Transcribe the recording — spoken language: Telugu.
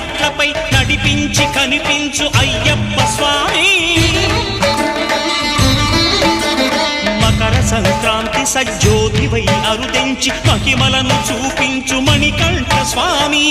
మెట్లపై నడిపించి కనిపించు అయ్యప్ప స్వామి మకర సంక్రాంతి సజ్జోతివై అరుదెంచి మహిమలను చూపించు మణికంఠ స్వామి